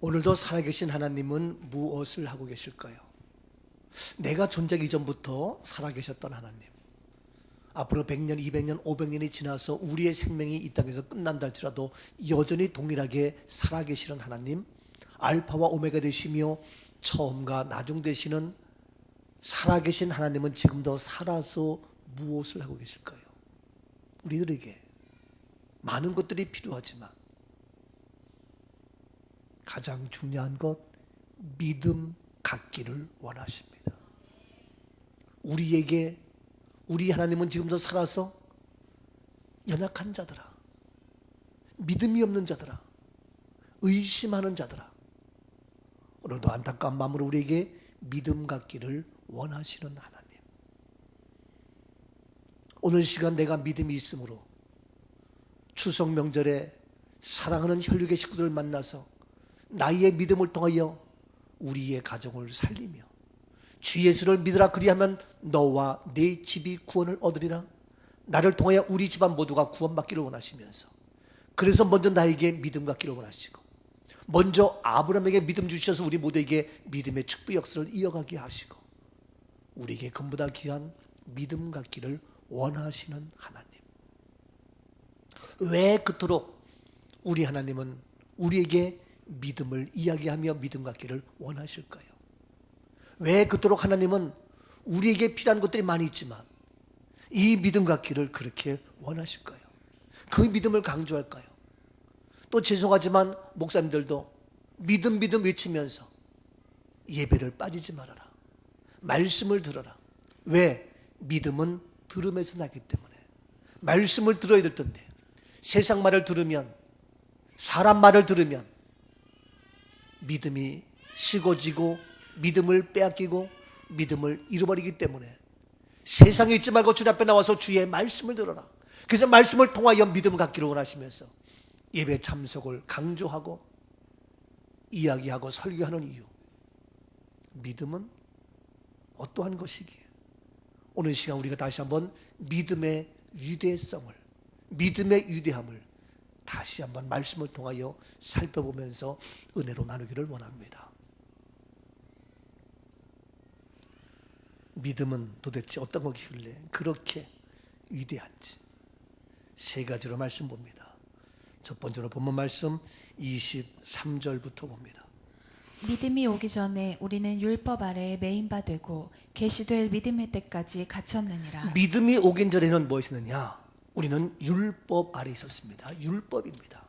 오늘도 살아계신 하나님은 무엇을 하고 계실까요? 내가 존재하기 이전부터 살아계셨던 하나님, 앞으로 100년, 200년, 500년이 지나서 우리의 생명이 이 땅에서 끝난다 할지라도 여전히 동일하게 살아계시는 하나님, 알파와 오메가 되시며 처음과 나중 되시는 살아계신 하나님은 지금도 살아서 무엇을 하고 계실까요? 우리들에게 많은 것들이 필요하지만 가장 중요한 것, 믿음 갖기를 원하십니다. 우리에게 우리 하나님은 지금도 살아서 연약한 자들아, 믿음이 없는 자들아, 의심하는 자들아, 오늘도 안타까운 마음으로 우리에게 믿음 갖기를 원하시는 하나님. 오늘 시간 내가 믿음이 있으므로 추석 명절에 사랑하는 혈육의 식구들을 만나서 나의 믿음을 통하여 우리의 가정을 살리며 주 예수를 믿으라 그리하면 너와 네 집이 구원을 얻으리라, 나를 통하여 우리 집안 모두가 구원받기를 원하시면서, 그래서 먼저 나에게 믿음 갖기를 원하시고 먼저 아브라함에게 믿음 주셔서 우리 모두에게 믿음의 축복 역사를 이어가게 하시고 우리에게 전보다 귀한 믿음 갖기를 원하시는 하나님. 왜 그토록 우리 하나님은 우리에게 믿음을 이야기하며 믿음 갖기를 원하실까요? 왜 그토록 하나님은 우리에게 필요한 것들이 많이 있지만 이 믿음 갖기를 그렇게 원하실까요? 그 믿음을 강조할까요? 또 죄송하지만 목사님들도 믿음 외치면서 예배를 빠지지 말아라, 말씀을 들어라. 왜? 믿음은 들음에서 나기 때문에. 말씀을 들어야 될 텐데 세상 말을 들으면, 사람 말을 들으면 믿음이 식어지고 믿음을 빼앗기고 믿음을 잃어버리기 때문에 세상에 있지 말고 주님 앞에 나와서 주의 말씀을 들어라. 그래서 말씀을 통하여 믿음을 갖기를 원하시면서 예배 참석을 강조하고 이야기하고 설교하는 이유, 믿음은 어떠한 것이기에 오늘 시간 우리가 다시 한번 믿음의 위대성을, 믿음의 위대함을 다시 한번 말씀을 통하여 살펴보면서 은혜로 나누기를 원합니다. 믿음은 도대체 어떤 것이길래 그렇게 위대한지 세 가지로 말씀 봅니다. 첫 번째로 본문 말씀 23절부터 봅니다. 믿음이 오기 전에 우리는 율법 아래에 매인 바 되고 계시될 믿음의 때까지 갇혔느니라. 믿음이 오긴 전에는 무엇이었느냐? 우리는 율법 아래 있었습니다. 율법입니다.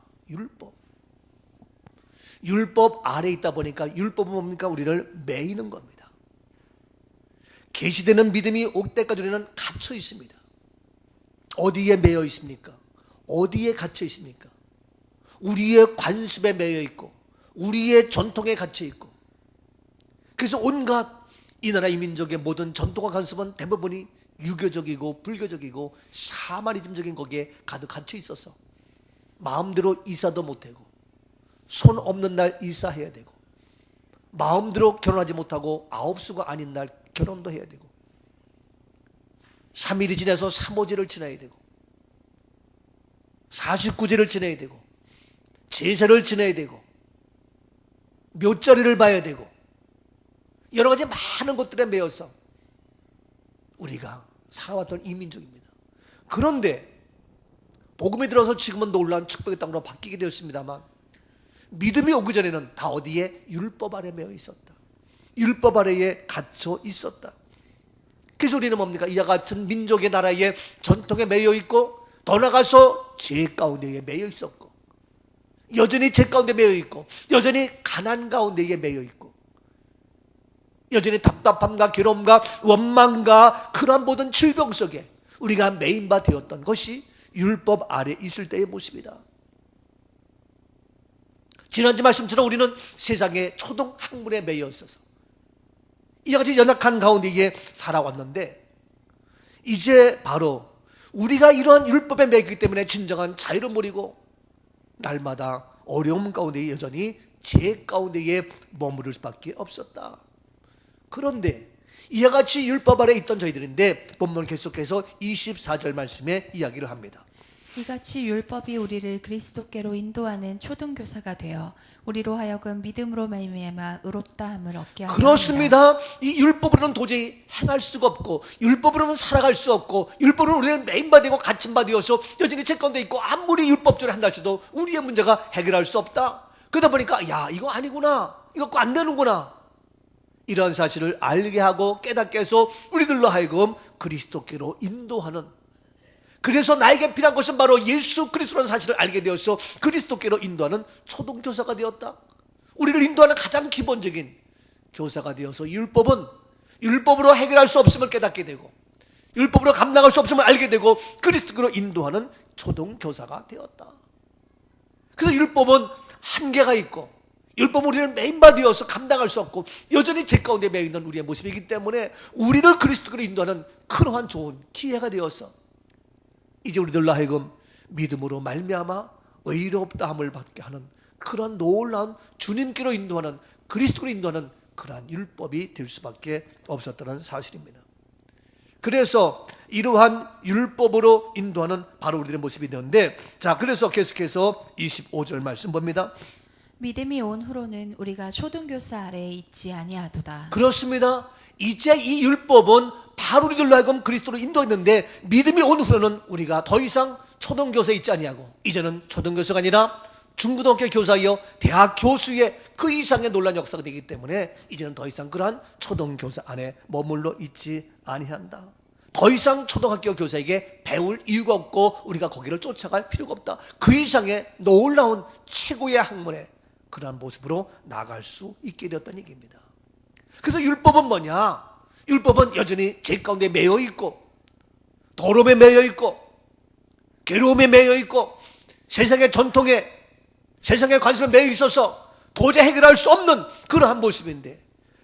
율법 아래 있다 보니까 율법은 뭡니까? 우리를 매이는 겁니다. 계시되는 믿음이 올 때까지 우리는 갇혀 있습니다. 어디에 매여 있습니까? 어디에 갇혀 있습니까? 우리의 관습에 매여 있고 우리의 전통에 갇혀 있고, 그래서 온갖 이 나라 이 민족의 모든 전통과 관습은 대부분이 유교적이고 불교적이고 샤머니즘적인 거기에 가득 갇혀 있어서 마음대로 이사도 못하고 손 없는 날 이사해야 되고 마음대로 결혼하지 못하고 아홉수가 아닌 날 결혼도 해야 되고 3일이 지나서 3호제를 지나야 되고 49제를 지내야 되고 제사를 지내야 되고 묘자리를 봐야 되고 여러 가지 많은 것들에 매여서 우리가 살아왔던 이 민족입니다. 그런데 복음이 들어서 지금은 놀라운 축복의 땅으로 바뀌게 되었습니다만 믿음이 오기 전에는 다 어디에? 율법 아래 매여 있었다. 율법 아래에 갇혀 있었다. 그래서 우리는 뭡니까? 이와 같은 민족의 나라의 전통에 매여 있고 더 나아가서 죄 가운데에 매여 있었고 여전히 죄 가운데 매여 있고 여전히 가난 가운데에 매여 있고 여전히 답답함과 괴로움과 원망과 그러한 모든 질병 속에 우리가 매인 바 되었던 것이 율법 아래 있을 때의 모습이다. 지난주 말씀처럼 우리는 세상의 초등 학문에 매여 있어서 이와 같이 연약한 가운데에 살아왔는데 이제 바로 우리가 이러한 율법에 매이기 때문에 진정한 자유를 누리고 날마다 어려움 가운데 여전히 죄 가운데에 머무를 수밖에 없었다. 그런데 이와 같이 율법 아래 있던 저희들인데 본문 계속해서 24절 말씀에 이야기를 합니다. 이같이 율법이 우리를 그리스도께로 인도하는 초등교사가 되어 우리로 하여금 믿음으로 말미암아 의롭다함을 얻게 하려 합니다. 그렇습니다. 이 율법으로는 도저히 행할 수가 없고, 율법으로는 살아갈 수 없고, 율법으로는 우리는 메인바되고 갇힌바되어서 여전히 제 가운데 있고, 아무리 율법적으로 한다 할지라도 우리의 문제가 해결할 수 없다. 그러다 보니까 야, 이거 아니구나, 이거 안 되는구나, 이런 사실을 알게 하고 깨닫게 해서 우리들로 하여금 그리스도께로 인도하는, 그래서 나에게 필요한 것은 바로 예수 그리스도라는 사실을 알게 되어서 그리스도께로 인도하는 초등교사가 되었다. 우리를 인도하는 가장 기본적인 교사가 되어서 율법은 율법으로 해결할 수 없음을 깨닫게 되고, 율법으로 감당할 수 없음을 알게 되고, 그리스도께로 인도하는 초등교사가 되었다. 그래서 율법은 한계가 있고, 율법은 우리를 메인바되어서 감당할 수 없고 여전히 죄 가운데 매여 있는 우리의 모습이기 때문에 우리를 그리스도께로 인도하는 그러한 좋은 기회가 되어서 이제 우리들로 하여금 믿음으로 말미암아 의롭다함을 받게 하는 그런 놀라운 주님께로 인도하는, 그리스도로 인도하는 그러한 율법이 될 수밖에 없었다는 사실입니다. 그래서 이러한 율법으로 인도하는 바로 우리의 모습이 되는데, 자, 그래서 계속해서 25절 말씀 봅니다. 믿음이 온 후로는 우리가 초등교사 아래에 있지 아니하도다. 그렇습니다. 이제 이 율법은 바로 우리들로 하여금 그리스도로 인도했는데, 믿음이 온 후로는 우리가 더 이상 초등교사에 있지 아니하고 이제는 초등교사가 아니라 중고등학교 교사이요 대학 교수의 그 이상의 놀라운 역사가 되기 때문에 이제는 더 이상 그러한 초등교사 안에 머물러 있지 아니한다. 더 이상 초등학교 교사에게 배울 이유가 없고 우리가 거기를 쫓아갈 필요가 없다. 그 이상의 놀라운 최고의 학문의 그러한 모습으로 나아갈 수 있게 되었다는 얘기입니다. 그래서 율법은 뭐냐? 율법은 여전히 죄 가운데 매여 있고, 더러움에 매여 있고, 괴로움에 매여 있고, 세상의 전통에, 세상의 관심에 매여 있어서 도저히 해결할 수 없는 그러한 모습인데,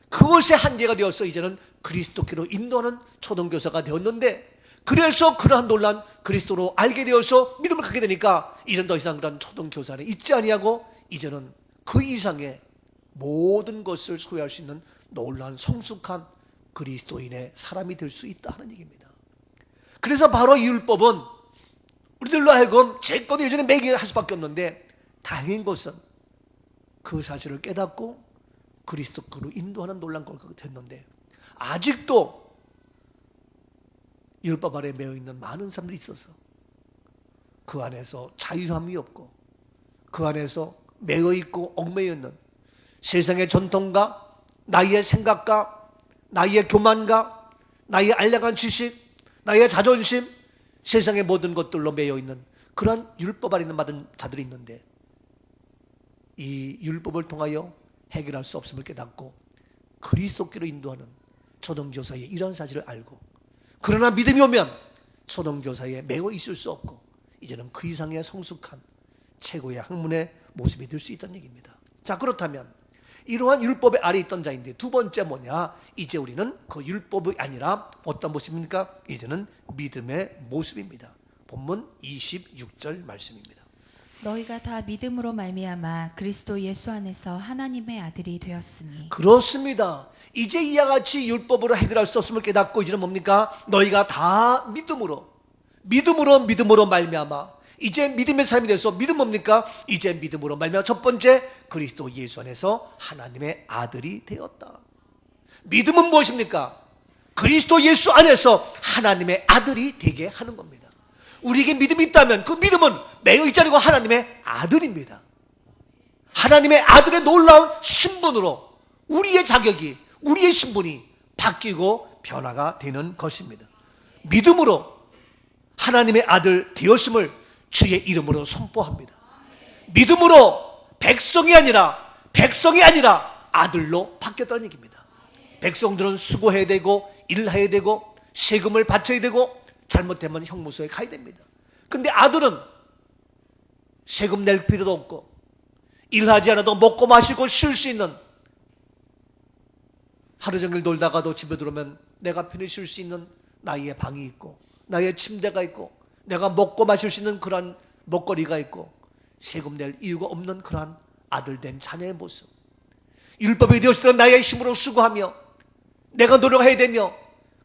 그것의 한계가 되어서 이제는 그리스도께로 인도하는 초등교사가 되었는데, 그래서 그러한 놀란 그리스도로 알게 되어서 믿음을 갖게 되니까 이제는 더 이상 그런 초등교사 안에 있지 아니하고 이제는 그 이상의 모든 것을 소유할 수 있는 놀라운 성숙한 그리스도인의 사람이 될 수 있다 하는 얘기입니다. 그래서 바로 이 율법은 우리들로 하여금 죄 가운데 여전히 매게 할 수밖에 없는데, 다행인 것은 그 사실을 깨닫고 그리스도께로 인도하는 놀라운 걸가 됐는데, 아직도 율법 아래 매여 있는 많은 사람들이 있어서 그 안에서 자유함이 없고, 그 안에서 매여 있고 얽매여 있는 세상의 전통과 나의 생각과 나의 교만과 나의 알량한 지식, 나의 자존심, 세상의 모든 것들로 매여 있는 그런 율법 아래 있는 많은 자들이 있는데, 이 율법을 통하여 해결할 수 없음을 깨닫고 그리스도께로 인도하는 초등교사의 이런 사실을 알고, 그러나 믿음이 오면 초등교사에 매여 있을 수 없고 이제는 그 이상의 성숙한 최고의 학문의 모습이 될 수 있다는 얘기입니다. 자, 그렇다면 이러한 율법의 아래에 있던 자인데, 두 번째 뭐냐? 이제 우리는 그 율법이 아니라 어떤 모습입니까? 이제는 믿음의 모습입니다. 본문 26절 말씀입니다. 너희가 다 믿음으로 말미암아 그리스도 예수 안에서 하나님의 아들이 되었으니. 그렇습니다. 이제 이와 같이 율법으로 해결할 수 없음을 깨닫고 이제는 뭡니까? 너희가 다 믿음으로 말미암아 이제 믿음의 삶이 돼서, 믿음 뭡니까? 이제 믿음으로 말미암아 첫 번째 그리스도 예수 안에서 하나님의 아들이 되었다. 믿음은 무엇입니까? 그리스도 예수 안에서 하나님의 아들이 되게 하는 겁니다. 우리에게 믿음이 있다면 그 믿음은 매여 있지 않고 하나님의 아들입니다. 하나님의 아들의 놀라운 신분으로 우리의 자격이, 우리의 신분이 바뀌고 변화가 되는 것입니다. 믿음으로 하나님의 아들 되었음을 주의 이름으로 선포합니다. 믿음으로 백성이 아니라 아들로 바뀌었다는 얘기입니다. 백성들은 수고해야 되고 일해야 되고 세금을 바쳐야 되고 잘못되면 형무소에 가야 됩니다. 근데 아들은 세금 낼 필요도 없고 일하지 않아도 먹고 마시고 쉴 수 있는, 하루 종일 놀다가도 집에 들어오면 내가 편히 쉴 수 있는 나의 방이 있고 나의 침대가 있고 내가 먹고 마실 수 있는 그런 먹거리가 있고 세금 낼 이유가 없는 그러한 아들 된 자녀의 모습. 율법이 되었을 때 나의 힘으로 수고하며 내가 노력해야 되며,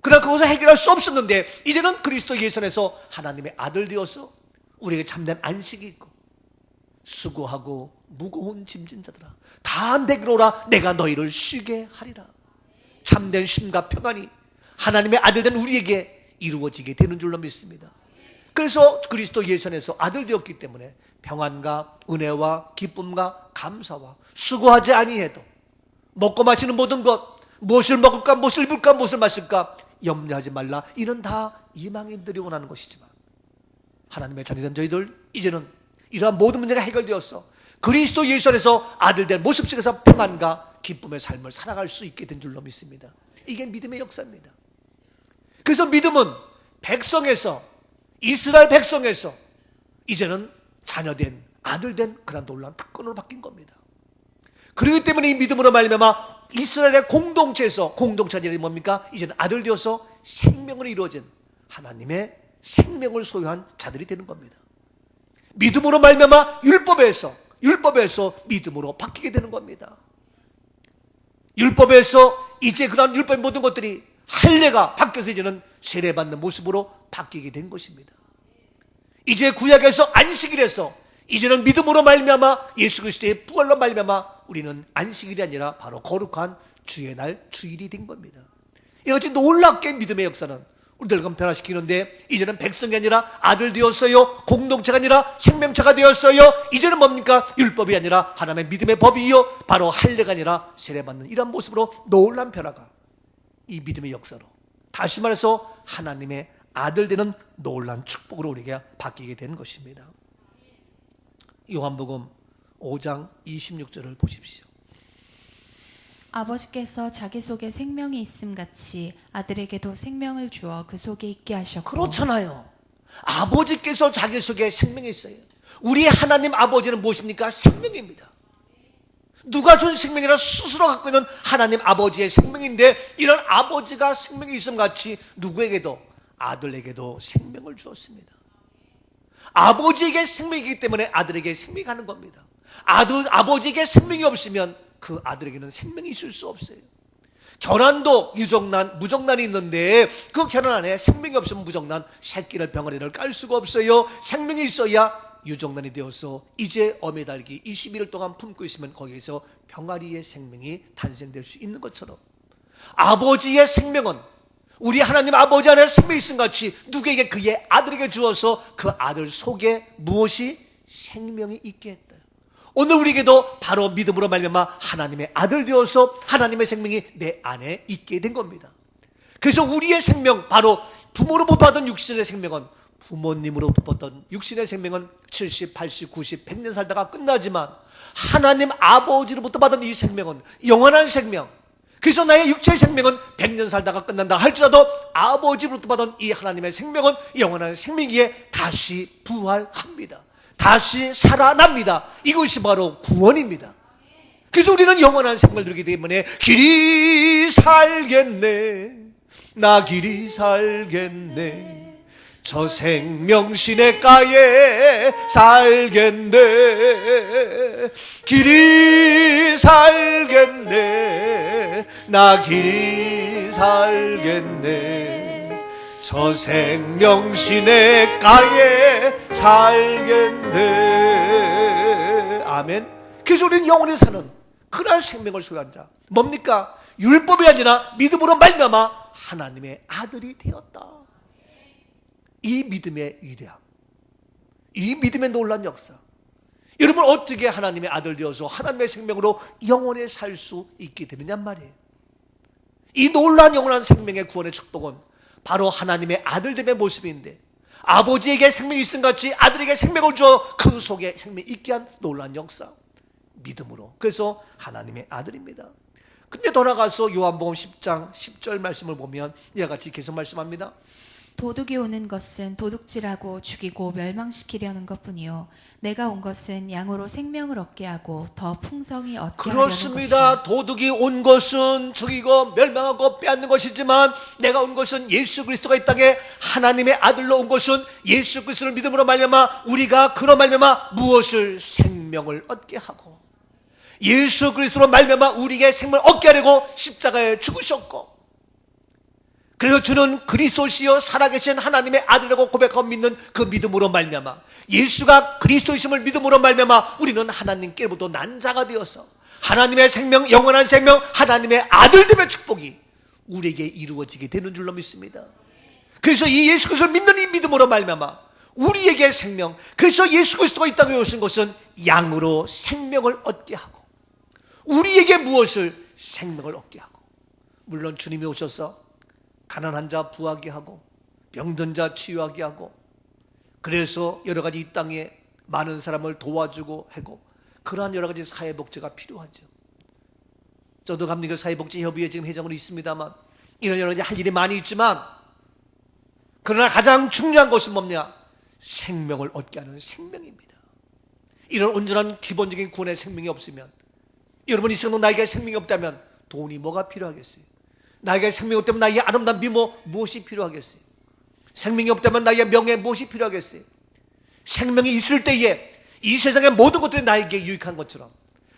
그러나 그것을 해결할 수 없었는데 이제는 그리스도 예수 안에서 하나님의 아들 되어서 우리에게 참된 안식이 있고 수고하고 무거운 짐진 자들아 다 내게로 오라 내가 너희를 쉬게 하리라. 참된 쉼과 평안이 하나님의 아들 된 우리에게 이루어지게 되는 줄로 믿습니다. 그래서 그리스도 예수 안에서 아들 되었기 때문에 평안과 은혜와 기쁨과 감사와 수고하지 아니해도 먹고 마시는 모든 것 무엇을 먹을까 무엇을 입을까 무엇을 마실까 염려하지 말라. 이는 다 이방인들이 원하는 것이지만 하나님의 자녀된 저희들 이제는 이러한 모든 문제가 해결되었어 그리스도 예수 안에서 아들 된 모습 속에서 평안과 기쁨의 삶을 살아갈 수 있게 된 줄로 믿습니다. 이게 믿음의 역사입니다. 그래서 믿음은 백성에서 이스라엘 백성에서 이제는 자녀된 아들된 그런 놀라운 특권으로 바뀐 겁니다. 그렇기 때문에 이 믿음으로 말미암아 이스라엘의 공동체에서 공동체가 뭡니까? 이제는 아들 되어서 생명으로 이루어진 하나님의 생명을 소유한 자들이 되는 겁니다. 믿음으로 말미암아 율법에서 믿음으로 바뀌게 되는 겁니다. 율법에서 이제 그런 율법의 모든 것들이 할례가 바뀌어서 이제는 세례받는 모습으로 바뀌게 된 것입니다. 이제 구약에서 안식일에서 이제는 믿음으로 말미암아 예수 그리스도의 부활로 말미암아 우리는 안식일이 아니라 바로 거룩한 주의 날 주일이 된 겁니다. 이것이 놀랍게 믿음의 역사는 우리들과 변화시키는데 이제는 백성이 아니라 아들 되었어요. 공동체가 아니라 생명체가 되었어요. 이제는 뭡니까? 율법이 아니라 하나님의 믿음의 법이요 바로 할례가 아니라 세례받는 이런 모습으로 놀란 변화가 이 믿음의 역사로 다시 말해서 하나님의 아들 되는 놀란 축복으로 우리에게 바뀌게 된 것입니다. 요한복음 5장 26절을 보십시오. 아버지께서 자기 속에 생명이 있음 같이 아들에게도 생명을 주어 그 속에 있게 하셨고. 그렇잖아요. 아버지께서 자기 속에 생명이 있어요. 우리 하나님 아버지는 무엇입니까? 생명입니다. 누가 준 생명이라 스스로 갖고 있는 하나님 아버지의 생명인데 이런 아버지가 생명이 있음 같이 누구에게도 아들에게도 생명을 주었습니다. 아버지에게 생명이기 때문에 아들에게 생명이 가는 겁니다. 아버지에게 생명이 없으면 그 아들에게는 생명이 있을 수 없어요. 결혼도 유정난, 무정난이 있는데 그 결혼 안에 생명이 없으면 무정난 새끼를 병아리를 깔 수가 없어요. 생명이 있어야 유정난이 되어서 이제 어미 달기 21일 동안 품고 있으면 거기에서 병아리의 생명이 탄생될 수 있는 것처럼 아버지의 생명은 우리 하나님 아버지 안에 생명이 있음 같이 누구에게 그의 아들에게 주어서 그 아들 속에 무엇이 생명이 있게 했다. 오늘 우리에게도 바로 믿음으로 말미암아 하나님의 아들 되어서 하나님의 생명이 내 안에 있게 된 겁니다. 그래서 우리의 생명 바로 부모로부터 받은 육신의 생명은 부모님으로부터 받던 육신의 생명은 70, 80, 90, 100년 살다가 끝나지만 하나님 아버지로부터 받은 이 생명은 영원한 생명. 그래서 나의 육체의 생명은 100년 살다가 끝난다 할지라도 아버지로부터 받은 이 하나님의 생명은 영원한 생명이기에 다시 부활합니다. 다시 살아납니다. 이것이 바로 구원입니다. 그래서 우리는 영원한 생명을 누리기 때문에 길이 살겠네 나 길이 살겠네 저 생명 시냇가에 살겠네 길이 살겠네 나 길이 살겠네 저 생명 시냇가에 살겠네. 아멘. 그래서 우리는 영원히 사는 그런 생명을 소유한 자 뭡니까? 율법이 아니라 믿음으로 말미암아 하나님의 아들이 되었다. 이 믿음의 위대함, 이 믿음의 놀라운 역사. 여러분 어떻게 하나님의 아들 되어서 하나님의 생명으로 영원히 살 수 있게 되느냐 말이에요. 이 놀라운 영원한 생명의 구원의 축복은 바로 하나님의 아들됨의 모습인데 아버지에게 생명이 있음 같이 아들에게 생명을 주어 그 속에 생명이 있게 한 놀라운 역사 믿음으로. 그래서 하나님의 아들입니다. 근데 돌아가서 요한복음 10장 10절 말씀을 보면 이와 같이 계속 말씀합니다. 도둑이 오는 것은 도둑질하고 죽이고 멸망시키려는 것뿐이요 내가 온 것은 양으로 생명을 얻게 하고 더 풍성히 얻게 하려는 그렇습니다. 것이다. 도둑이 온 것은 죽이고 멸망하고 빼앗는 것이지만 내가 온 것은 예수 그리스도가 이 땅에 하나님의 아들로 온 것은 예수 그리스도를 믿음으로 말미암아 우리가 그로 말미암아 무엇을 생명을 얻게 하고 예수 그리스도로 말미암아 우리에게 생명을 얻게 하려고 십자가에 죽으셨고 그래서 주는 그리스도시여 살아계신 하나님의 아들이라고 고백하고 믿는 그 믿음으로 말미암아, 예수가 그리스도이심을 믿음으로 말미암아 우리는 하나님께로부터 난 자가 되어서 하나님의 생명, 영원한 생명, 하나님의 아들됨의 축복이 우리에게 이루어지게 되는 줄로 믿습니다. 그래서 이 예수 그리스도를 믿는 이 믿음으로 말미암아 우리에게 생명, 그래서 예수 그리스도가 이 땅에 오신 것은 양으로 생명을 얻게 하고, 우리에게 무엇을? 생명을 얻게 하고. 물론 주님이 오셔서 가난한 자 부하게 하고 병든 자 치유하게 하고, 그래서 여러 가지 이 땅에 많은 사람을 도와주고 하고, 그러한 여러 가지 사회복지가 필요하죠. 저도 감리교 사회복지협의회 지금 회장으로 있습니다만 이런 여러 가지 할 일이 많이 있지만, 그러나 가장 중요한 것은 뭐냐? 생명을 얻게 하는 생명입니다. 이런 온전한 기본적인 구원의 생명이 없으면, 여러분 이 시간도 나에게 생명이 없다면 돈이 뭐가 필요하겠어요? 나에게 생명이 없다면 나에게 아름다운 미모 무엇이 필요하겠어요? 생명이 없다면 나에게 명예 무엇이 필요하겠어요? 생명이 있을 때에 이 세상의 모든 것들이 나에게 유익한 것처럼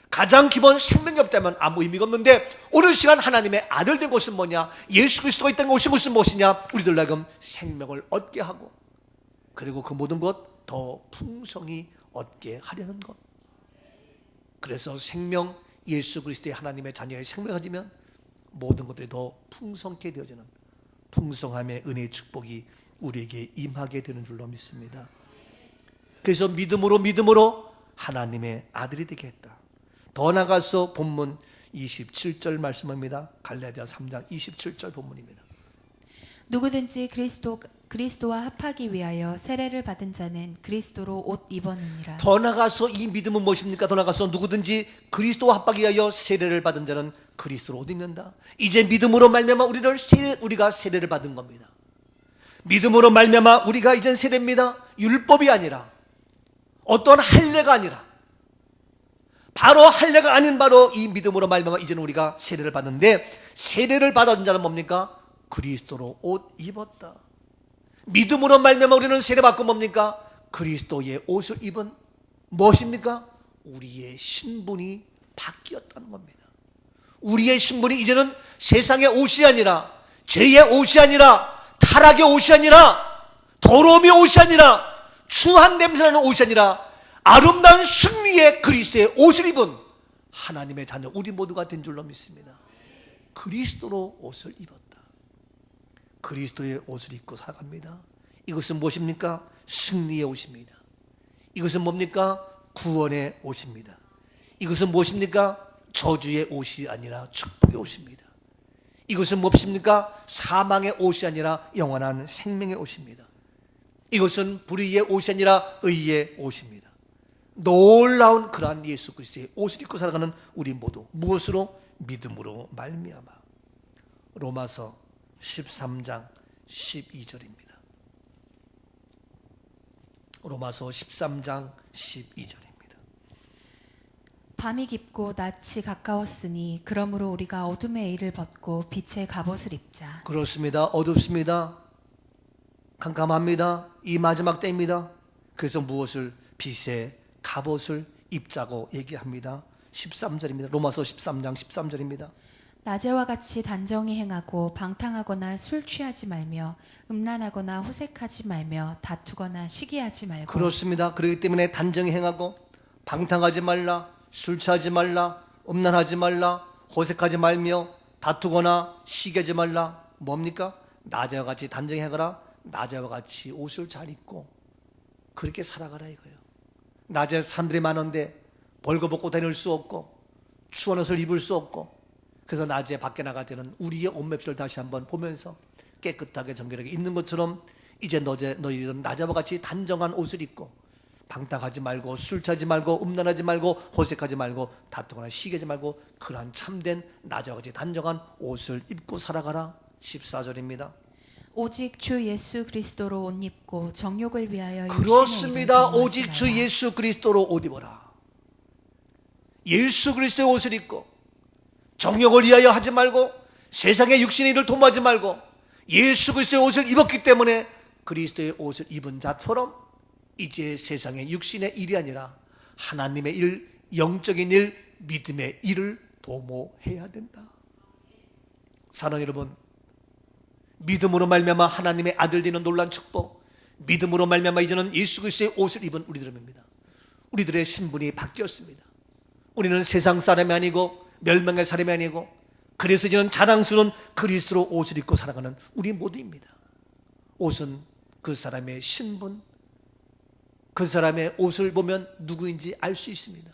가장 기본 생명이 없다면 아무 의미가 없는데, 오늘 시간 하나님의 아들 된 것은 뭐냐? 예수 그리스도가 이 땅에 오신 것은 무엇이냐? 우리들 나금 생명을 얻게 하고, 그리고 그 모든 것 더 풍성히 얻게 하려는 것. 그래서 생명, 예수 그리스도의 하나님의 자녀의 생명을 가지면 모든 것들이 더 풍성케 되어지는 풍성함의 은혜의 축복이 우리에게 임하게 되는 줄로 믿습니다. 그래서 믿음으로 하나님의 아들이 되게 했다. 더 나가서 본문 27절 말씀입니다. 갈라디아 3장 27절 본문입니다. 누구든지 그리스도와 합하기 위하여 세례를 받은 자는 그리스도로 옷 입었느니라. 더 나가서 이 믿음은 무엇입니까? 더 나가서 누구든지 그리스도와 합하기 위하여 세례를 받은 자는 그리스도로 옷 입는다. 이제 믿음으로 말미암아 우리가 세례를 받은 겁니다. 믿음으로 말미암아 우리가 이젠 세례입니다. 율법이 아니라, 어떤 할례가 아니라, 바로 할례가 아닌 바로 이 믿음으로 말미암아 이제는 우리가 세례를 받는데, 세례를 받은 자는 뭡니까? 그리스도로 옷 입었다. 믿음으로 말미암아 우리는 세례받고 뭡니까? 그리스도의 옷을 입은 무엇입니까? 우리의 신분이 바뀌었다는 겁니다. 우리의 신분이 이제는 세상의 옷이 아니라, 죄의 옷이 아니라, 타락의 옷이 아니라, 더러움의 옷이 아니라, 추한 냄새나는 옷이 아니라, 아름다운 승리의 그리스도의 옷을 입은 하나님의 자녀 우리 모두가 된 줄로 믿습니다. 그리스도로 옷을 입었다. 그리스도의 옷을 입고 살아갑니다. 이것은 무엇입니까? 승리의 옷입니다. 이것은 뭡니까? 구원의 옷입니다. 이것은 무엇입니까? 저주의 옷이 아니라 축복의 옷입니다. 이것은 무엇입니까? 사망의 옷이 아니라 영원한 생명의 옷입니다. 이것은 불의의 옷이 아니라 의의 옷입니다. 놀라운 그러한 예수 그리스도의 옷을 입고 살아가는 우리 모두, 무엇으로? 믿음으로 말미암아. 로마서 13장 12절입니다. 로마서 13장 12절입니다. 밤이 깊고 낯이 가까웠으니 그러므로 우리가 어둠의 일을 벗고 빛의 갑옷을 입자. 그렇습니다. 어둡습니다. 캄캄합니다. 이 마지막 때입니다. 그래서 무엇을? 빛의 갑옷을 입자고 얘기합니다. 13절입니다. 로마서 13장 13절입니다. 낮에와 같이 단정히 행하고 방탕하거나 술 취하지 말며 음란하거나 호색하지 말며 다투거나 시기하지 말고. 그렇습니다. 그렇기 때문에 단정히 행하고 방탕하지 말라, 술 취하지 말라, 음란하지 말라, 호색하지 말며 다투거나 시기하지 말라. 뭡니까? 낮에와 같이 단정히 행하라. 낮에와 같이 옷을 잘 입고 그렇게 살아가라 이거예요. 낮에 사람들이 많은데 벌거벗고 다닐 수 없고 추운 옷을 입을 수 없고, 그래서 낮에 밖에 나갈 때는 우리의 옷맵시를 다시 한번 보면서 깨끗하게 정결하게 입는 것처럼 이제 너희들은 낮에와 같이 단정한 옷을 입고 방탕하지 말고 술 취하지 말고 음란하지 말고 호색하지 말고 다투거나 시기하지 말고 그러한 참된 낮에와 같이 단정한 옷을 입고 살아가라. 14절입니다. 오직 주 예수 그리스도로 옷 입고 정욕을 위하여 그렇습니다. 오직 주 예수 그리스도로 옷 입어라. 예수 그리스도의 옷을 입고 정욕을 위하여 하지 말고 세상의 육신의 일을 도모하지 말고 예수 그리스도의 옷을 입었기 때문에 그리스도의 옷을 입은 자처럼 이제 세상의 육신의 일이 아니라 하나님의 일, 영적인 일, 믿음의 일을 도모해야 된다. 사랑하는 여러분, 믿음으로 말미암아 하나님의 아들 되는 놀라운 축복, 믿음으로 말미암아 이제는 예수 그리스도의 옷을 입은 우리들입니다. 우리들의 신분이 바뀌었습니다. 우리는 세상 사람이 아니고 멸망의 사람이 아니고, 그래서 이제는 자랑스러운 그리스도로 옷을 입고 살아가는 우리 모두입니다. 옷은 그 사람의 신분, 그 사람의 옷을 보면 누구인지 알 수 있습니다.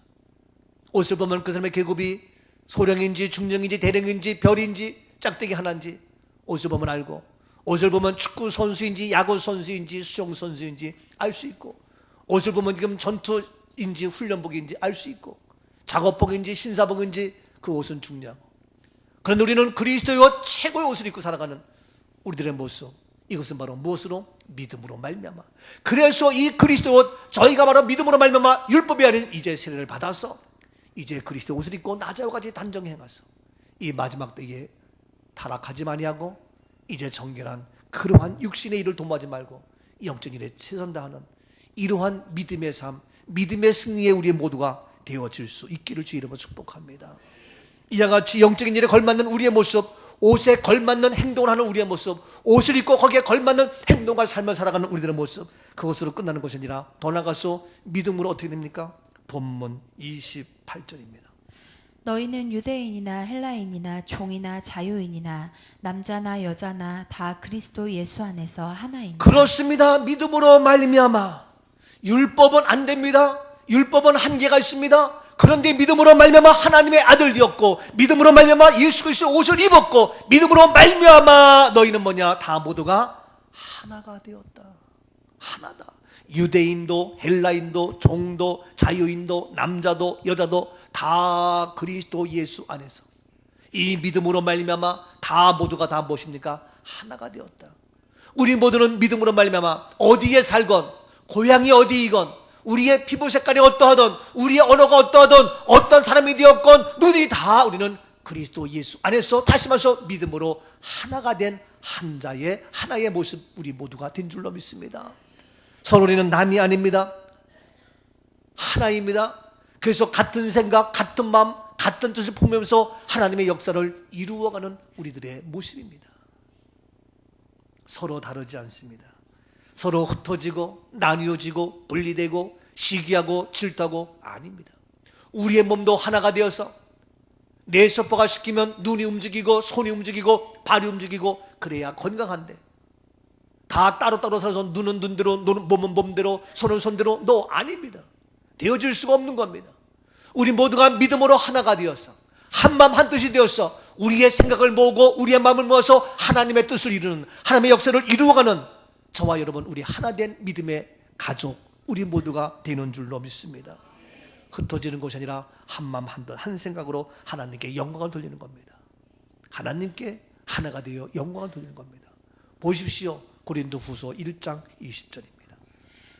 옷을 보면 그 사람의 계급이 소령인지 중령인지 대령인지 별인지 짝대기 하나인지 옷을 보면 알고, 옷을 보면 축구 선수인지 야구 선수인지 수영 선수인지 알 수 있고, 옷을 보면 지금 전투인지 훈련복인지 알 수 있고, 작업복인지 신사복인지 그 옷은 중요하고. 그런데 우리는 그리스도의 옷, 최고의 옷을 입고 살아가는 우리들의 모습, 이것은 바로 무엇으로? 믿음으로 말미암아. 그래서 이 그리스도의 옷, 저희가 바로 믿음으로 말미암아 율법이 아닌 이제 세례를 받아서 이제 그리스도의 옷을 입고 나자와 같이 단정해 가서 이 마지막 때에 타락하지 아니하고 이제 정결한 그러한 육신의 일을 도모하지 말고 영적인 일에 최선 다하는 이러한 믿음의 삶, 믿음의 승리에 우리 모두가 되어질 수 있기를 주 이름으로 축복합니다. 이와 같이 영적인 일에 걸맞는 우리의 모습, 옷에 걸맞는 행동을 하는 우리의 모습, 옷을 입고 거기에 걸맞는 행동과 삶을 살아가는 우리들의 모습, 그것으로 끝나는 것이 아니라 더 나아가서 믿음으로 어떻게 됩니까? 본문 28절입니다. 너희는 유대인이나 헬라인이나 종이나 자유인이나 남자나 여자나 다 그리스도 예수 안에서 하나이니. 그렇습니다. 믿음으로 말미암아. 율법은 안 됩니다. 율법은 한계가 있습니다. 그런데 믿음으로 말미암아 하나님의 아들 되었고, 믿음으로 말미암아 예수 그리스도의 옷을 입었고, 믿음으로 말미암아 너희는 뭐냐? 다 모두가 하나가 되었다. 하나다. 유대인도 헬라인도 종도 자유인도 남자도 여자도 다 그리스도 예수 안에서 이 믿음으로 말미암아 다 모두가 다 무엇입니까? 하나가 되었다. 우리 모두는 믿음으로 말미암아 어디에 살건, 고향이 어디이건, 우리의 피부 색깔이 어떠하든, 우리의 언어가 어떠하든, 어떤 사람이 되었건 누구들이 다 우리는 그리스도 예수 안에서, 다시 말해서 믿음으로 하나가 된 한 자의 하나의 모습, 우리 모두가 된 줄로 믿습니다. 서로 우리는 남이 아닙니다. 하나입니다. 그래서 같은 생각, 같은 마음, 같은 뜻을 품으면서 하나님의 역사를 이루어가는 우리들의 모습입니다. 서로 다르지 않습니다. 서로 흩어지고 나뉘어지고 분리되고 시기하고 질투하고 아닙니다. 우리의 몸도 하나가 되어서 내 셔퍼가 시키면 눈이 움직이고 손이 움직이고 발이 움직이고 그래야 건강한데, 다 따로따로 살아서 눈은 눈대로, 몸은 몸대로, 손은 손대로, 너 아닙니다. 되어질 수가 없는 겁니다. 우리 모두가 믿음으로 하나가 되어서 한마음 한뜻이 되어서 우리의 생각을 모으고 우리의 마음을 모아서 하나님의 뜻을 이루는, 하나님의 역사를 이루어가는 저와 여러분, 우리 하나된 믿음의 가족, 우리 모두가 되는 줄로 믿습니다. 흩어지는 것이 아니라 한마음 한뜻 한 생각으로 하나님께 영광을 돌리는 겁니다. 하나님께 하나가 되어 영광을 돌리는 겁니다. 보십시오. 고린도후서 1장 20절입니다.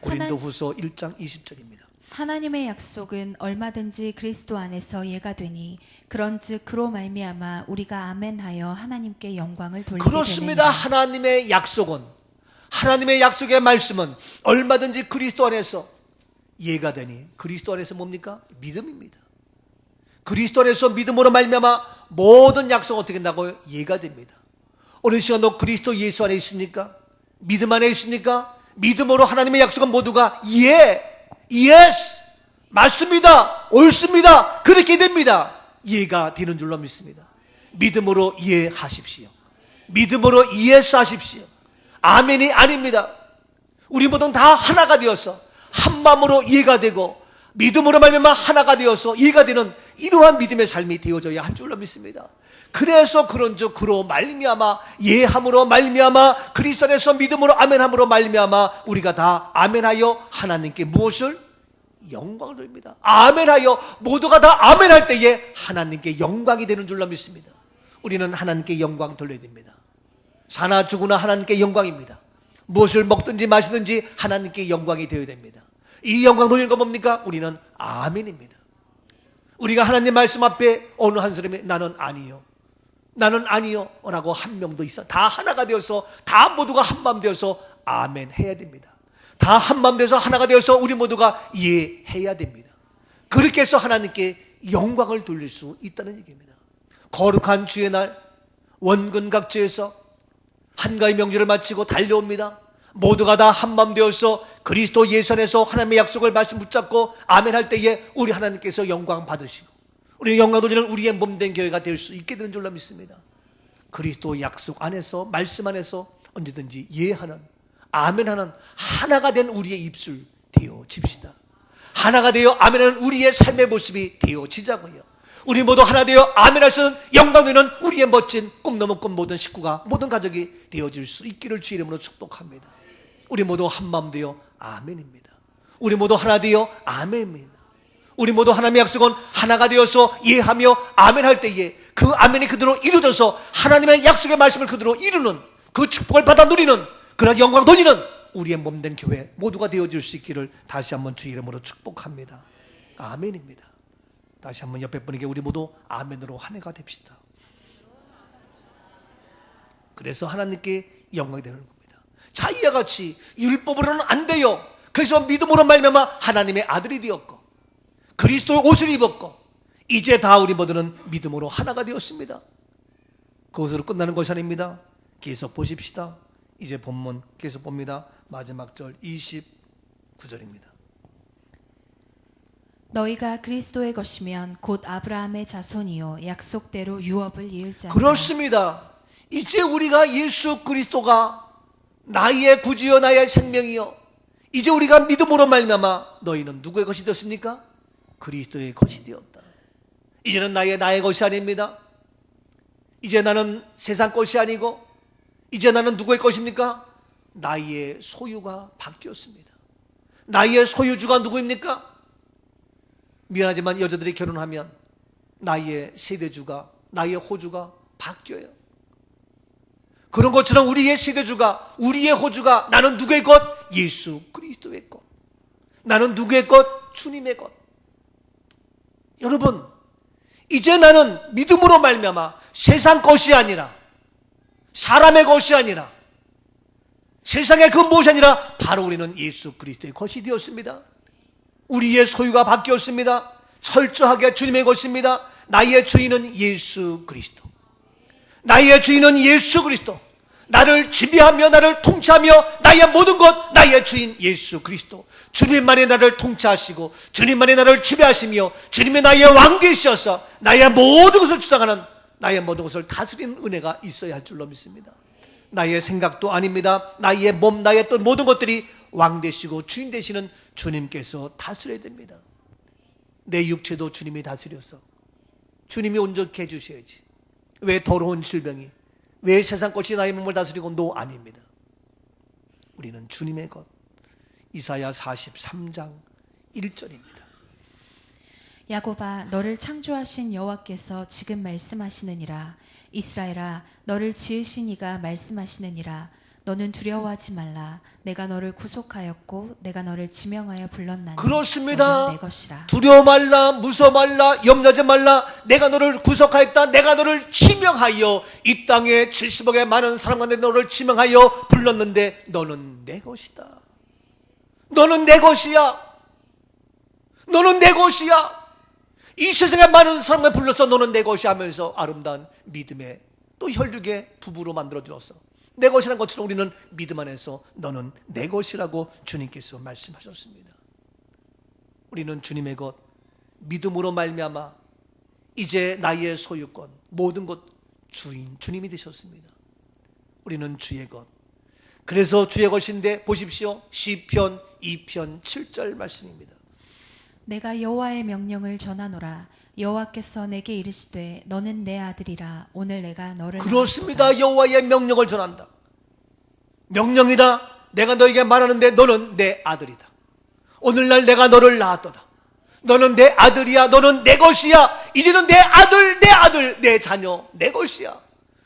고린도후서 1장 20절입니다. 하나님의 약속은 얼마든지 그리스도 안에서 예가 되니 그런즉 그로 말미암아 우리가 아멘하여 하나님께 영광을 돌리게 그렇습니다. 되느니라. 하나님의 약속은, 하나님의 약속의 말씀은 얼마든지 그리스도 안에서 예가 되니, 그리스도 안에서 뭡니까? 믿음입니다. 그리스도 안에서 믿음으로 말미암아 모든 약속 어떻게 된다고요? 예가 됩니다. 어느 시간도 그리스도 예수 안에 있습니까? 믿음 안에 있습니까? 믿음으로 하나님의 약속은 모두가 예스, 맞습니다, 옳습니다, 그렇게 됩니다. 예가 되는 줄로 믿습니다. 믿음으로 예하십시오. 믿음으로 예스하십시오. 아멘이 아닙니다. 우리 모두는 다 하나가 되어서 한 마음으로 예가 되고 믿음으로 말미암아 하나가 되어서 예가 되는 이러한 믿음의 삶이 되어져야 할 줄로 믿습니다. 그래서 그런즉 그로 말미암아 예함으로 말미암아 그리스도 안에서 믿음으로 아멘함으로 말미암아 우리가 다 아멘하여 하나님께 무엇을? 영광을 돌립니다. 아멘하여 모두가 다 아멘할 때에 하나님께 영광이 되는 줄로 믿습니다. 우리는 하나님께 영광 돌려야 됩니다. 사나 죽으나 하나님께 영광입니다. 무엇을 먹든지 마시든지 하나님께 영광이 되어야 됩니다. 이 영광 돌리는 건 뭡니까? 우리는 아멘입니다. 우리가 하나님 말씀 앞에 어느 한 사람이 나는 아니요, 나는 아니요 라고 한 명도 있어. 다 하나가 되어서 다 모두가 한마음 되어서 아멘 해야 됩니다. 다 한마음 되어서 하나가 되어서 우리 모두가 예해야 됩니다. 그렇게 해서 하나님께 영광을 돌릴 수 있다는 얘기입니다. 거룩한 주의 날 원근각지에서 한가위 명절을 마치고 달려옵니다. 모두가 다 한마음 되어서 그리스도 예수 안에서 하나님의 약속을 말씀 붙잡고 아멘 할 때에 우리 하나님께서 영광 받으시고 우리 영광 돌리는 우리의 몸된 교회가 될 수 있게 되는 줄로 믿습니다. 그리스도 약속 안에서 말씀 안에서 언제든지 예하는 아멘하는 하나가 된 우리의 입술 되어집시다. 하나가 되어 아멘하는 우리의 삶의 모습이 되어지자고요. 우리 모두 하나 되어 아멘할 수 있는 영광 되는 우리의 멋진 꿈 넘은 꿈 모든 식구가 모든 가족이 되어질 수 있기를 주의 이름으로 축복합니다. 우리 모두 한마음 되어 아멘입니다. 우리 모두 하나 되어 아멘입니다. 우리 모두 하나님의 약속은 하나가 되어서 예하며 아멘할 때에 그 아멘이 그대로 이루어져서 하나님의 약속의 말씀을 그대로 이루는 그 축복을 받아 누리는 그런 영광 돌리는 우리의 몸된 교회 모두가 되어질 수 있기를 다시 한번 주의 이름으로 축복합니다. 아멘입니다. 다시 한번 옆에 분에게 우리 모두 아멘으로 한 해가 됩시다. 그래서 하나님께 영광이 되는 겁니다. 자, 이와 같이 율법으로는 안 돼요. 그래서 믿음으로 말미암아 하나님의 아들이 되었고 그리스도의 옷을 입었고 이제 다 우리 모두는 믿음으로 하나가 되었습니다. 그것으로 끝나는 것이 아닙니다. 계속 보십시다. 이제 본문 계속 봅니다. 마지막 절 29절입니다. 너희가 그리스도의 것이면 곧 아브라함의 자손이요 약속대로 유업을 이을 자니라. 그렇습니다. 이제 우리가 예수 그리스도가 나의 구주여 나의 생명이요 이제 우리가 믿음으로 말미암아 너희는 누구의 것이 되었습니까? 그리스도의 것이 되었다. 이제는 나의 것이 아닙니다. 이제 나는 세상 것이 아니고 이제 나는 누구의 것입니까? 나의 소유가 바뀌었습니다. 나의 소유주가 누구입니까? 미안하지만 여자들이 결혼하면 나의 세대주가 나의 호주가 바뀌어요. 그런 것처럼 우리의 세대주가 우리의 호주가 나는 누구의 것? 예수 그리스도의 것. 나는 누구의 것? 주님의 것. 여러분 이제 나는 믿음으로 말미암아 세상 것이 아니라 사람의 것이 아니라 세상의 그 무엇이 아니라 바로 우리는 예수 그리스도의 것이 되었습니다. 우리의 소유가 바뀌었습니다. 철저하게 주님의 것입니다. 나의 주인은 예수 그리스도. 나의 주인은 예수 그리스도. 나를 지배하며 나를 통치하며 나의 모든 것 나의 주인 예수 그리스도. 주님만이 나를 통치하시고 주님만이 나를 지배하시며 주님이 나의 왕 되시어서 나의 모든 것을 주장하는 나의 모든 것을 다스리는 은혜가 있어야 할 줄로 믿습니다. 나의 생각도 아닙니다. 나의 몸 나의 또 모든 것들이 왕 되시고 주인 되시는 주님께서 다스려야 됩니다. 내 육체도 주님이 다스려서 주님이 온전케 해주셔야지. 왜 더러운 질병이 왜 세상 것이 나의 몸을 다스리고 너 아닙니다. 우리는 주님의 것. 이사야 43장 1절입니다. 야곱아 너를 창조하신 여호와께서 지금 말씀하시느니라. 이스라엘아 너를 지으신 이가 말씀하시느니라. 너는 두려워하지 말라. 내가 너를 구속하였고 내가 너를 지명하여 불렀나니 그렇습니다. 너는 내 것이라. 두려워 말라 무서워 말라 염려하지 말라. 내가 너를 구속하였다. 내가 너를 지명하여 이 땅에 70억의 많은 사람 가운데 너를 지명하여 불렀는데 너는 내 것이다. 너는 내 것이야. 너는 내 것이야. 이 세상에 많은 사람을 불러서 너는 내 것이 하면서 아름다운 믿음의 또 혈육의 부부로 만들어 주었어. 내 것이라는 것처럼 우리는 믿음 안에서 너는 내 것이라고 주님께서 말씀하셨습니다. 우리는 주님의 것 믿음으로 말미암아 이제 나의 소유권 모든 것 주인 주님이 되셨습니다. 우리는 주의 것. 그래서 주의 것인데 보십시오. 시편 2편 7절 말씀입니다. 내가 여호와의 명령을 전하노라. 여호와께서 내게 이르시되 너는 내 아들이라. 오늘 내가 너를 그렇습니다. 낳았도다. 여호와의 명령을 전한다. 명령이다. 내가 너에게 말하는데 너는 내 아들이다. 오늘날 내가 너를 낳았도다. 너는 내 아들이야. 너는 내 것이야. 이제는 내 아들, 내 자녀, 내 것이야.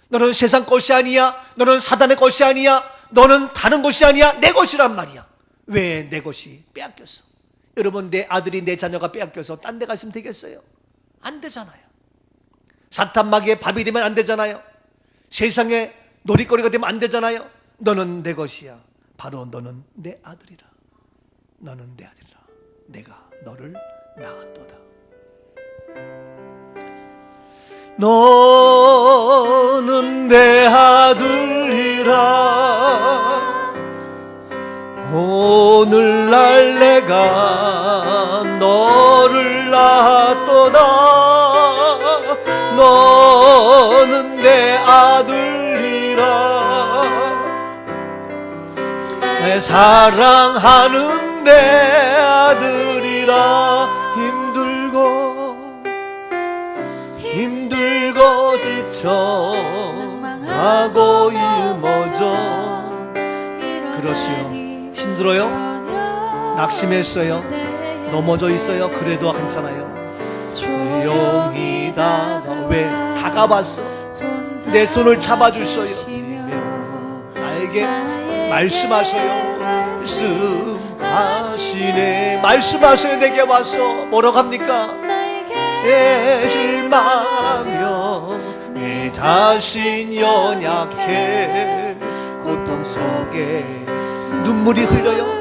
너는 세상 것이 아니야. 너는 사단의 것이 아니야. 너는 다른 것이 아니야. 내 것이란 말이야. 왜 내 것이 빼앗겼어? 여러분 내 아들이 내 자녀가 빼앗겨서 딴 데 가시면 되겠어요? 안 되잖아요. 사탄 마귀의 밥이 되면 안 되잖아요. 세상의 놀이거리가 되면 안 되잖아요. 너는 내 것이야. 바로 너는 내 아들이라. 너는 내 아들이라. 내가 너를 낳았도다. 너는 내 아들이라. 오늘날 내가 너를 낳았도다. 너는 내 아들이라. 내 사랑하는 내 아들이라. 힘들고 지쳐 하고 이머져. 그렇지요. 힘들어요? 낙심했어요? 넘어져 있어요? 그래도 괜찮아요. 조용히 왜 다가왔어? 내 손을 잡아주셔요. 나에게 말씀하셔요. 말씀하시네. 말씀하셔요. 내게 와서 뭐라고 합니까? 내 실망하며 내 자신 연약해 고통 속에 눈물이 흘러요.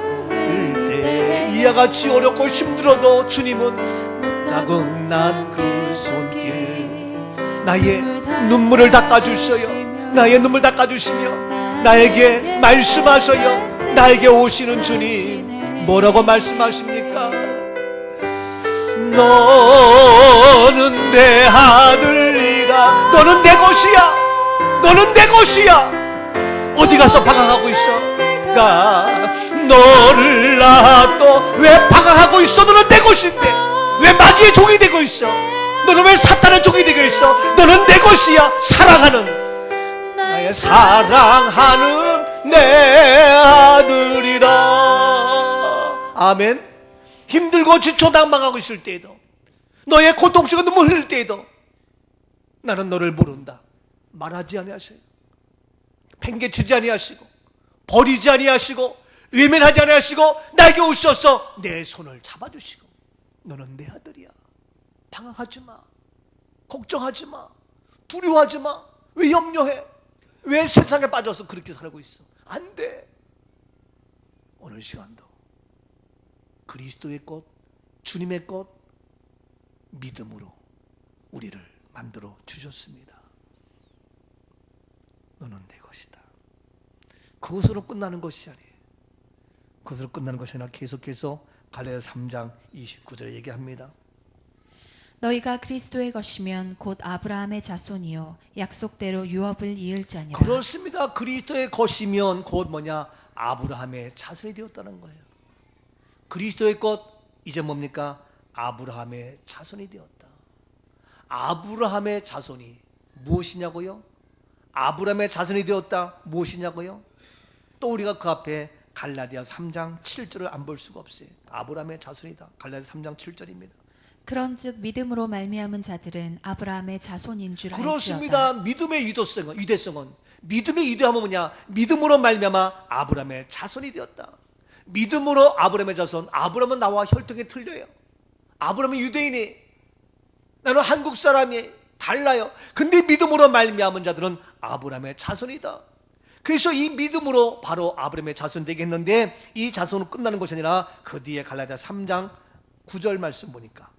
때 이와 같이 어렵고 힘들어도 주님은 자국난 그 손길 나의 눈물을 닦아주셔요. 나의 눈물 닦아주시며 나에게 말씀하셔요. 나에게 오시는 주님 뭐라고 말씀하십니까? 너는 내 아들이라. 너는 내 것이야. 너는 내 것이야. 어디 가서 방황하고 있어? 나 너를 낳았도 왜 방황하고 있어? 너는 내 것인데 왜 마귀의 종이 되고 있어? 너는 왜 사탄의 종이 되고 있어? 너는 내 것이야. 사랑하는 나의 사랑하는 내 아들이라. 아멘. 힘들고 지쳐 낭망하고 있을 때에도 너의 고통 속에 눈물 흘릴 때에도 나는 너를 모른다 말하지 아니하세요. 팽개치지 아니하시고 버리지 아니하시고 외면하지 아니하시고 나에게 오셔서 내 손을 잡아주시고 너는 내 아들이야. 방황하지 마. 걱정하지 마. 두려워하지 마. 왜 염려해? 왜 세상에 빠져서 그렇게 살고 있어? 안 돼. 오늘 시간도 그리스도의 것, 주님의 것 믿음으로 우리를 만들어 주셨습니다. 너는 내 것이다. 그것으로 끝나는 것이 아니에요. 그것으로 끝나는 것이 아니라 계속해서 갈라디아 3장 29절에 얘기합니다. 너희가 그리스도의 것이면 곧 아브라함의 자손이요 약속대로 유업을 이을 자니라. 그렇습니다. 그리스도의 것이면 곧 뭐냐? 아브라함의 자손이 되었다는 거예요. 그리스도의 것 이제 뭡니까? 아브라함의 자손이 되었다. 아브라함의 자손이 무엇이냐고요? 아브라함의 자손이 되었다 무엇이냐고요? 또 우리가 그 앞에 갈라디아 3장 7절을 안 볼 수가 없어요. 아브라함의 자손이다. 갈라디아 3장 7절입니다. 그런즉 믿음으로 말미암은 자들은 아브라함의 자손인 줄 알지어다. 그렇습니다. 믿음의 유대성은 믿음의 유대함은 뭐냐? 믿음으로 말미암아 아브라함의 자손이 되었다. 믿음으로 아브라함의 자손. 아브라함은 나와 혈통이 틀려요. 아브라함은 유대인이, 나는 한국 사람이 달라요. 근데 믿음으로 말미암은 자들은 아브라함의 자손이다. 그래서 이 믿음으로 바로 아브라함의 자손 되게 했는데 이 자손은 끝나는 것이 아니라 그 뒤에 갈라디아 3장 9절 말씀 보니까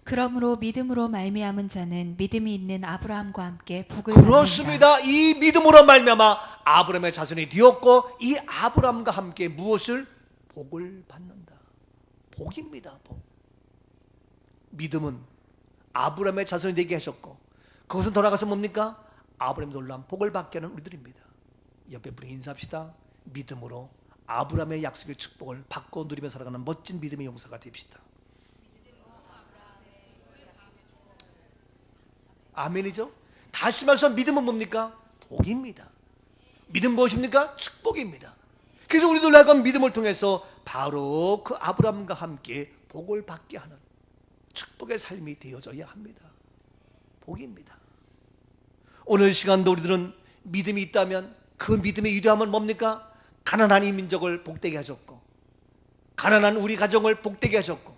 그러므로 믿음으로 말미암은 자는 믿음이 있는 아브라함과 함께 복을 받는다. 그렇습니다. 이 믿음으로 말미암아 아브라함의 자손이 되었고 이 아브라함과 함께 무엇을? 복을 받는다. 복입니다. 복. 믿음은 아브라함의 자손이 되게 하셨고 그것은 돌아가서 뭡니까? 아브라함이 놀라운 복을 받게 하는 우리들입니다. 옆에 분에 인사합시다. 믿음으로 아브라함의 약속의 축복을 받고 누리며 살아가는 멋진 믿음의 용사가 됩시다. 아멘이죠? 다시 말해서 믿음은 뭡니까? 복입니다. 믿음 무엇입니까? 축복입니다. 그래서 우리들 하여금 믿음을 통해서 바로 그 아브라함과 함께 복을 받게 하는 축복의 삶이 되어져야 합니다. 복입니다. 오늘 시간도 우리들은 믿음이 있다면 그 믿음의 유대함은 뭡니까? 가난한 이 민족을 복되게 하셨고 가난한 우리 가정을 복되게 하셨고